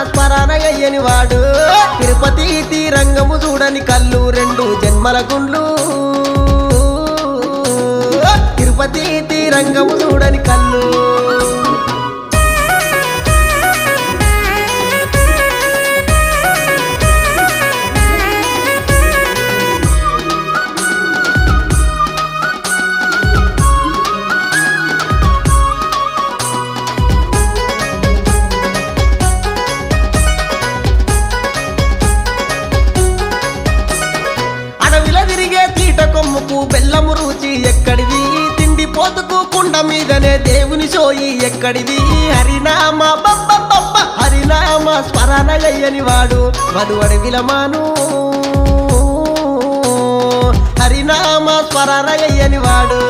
స్మరణ అయ్యని వాడు తిరుపతి తీరంగము చూడని కళ్ళు రెండు జన్మల గుండ్లు తిరుపతి తీరంగము చూడని కళ్ళు కొమ్ముకు బెల్లము రుచి ఎక్కడిది తిండి పోతుకు కుండ మీదనే దేవుని సోయి ఎక్కడిది హరినామ బబ్బ బబ్బ హరినామ స్మరణ అయ్యని వాడు వడువడి విలమాను హరినామ స్మరణ అయ్యని వాడు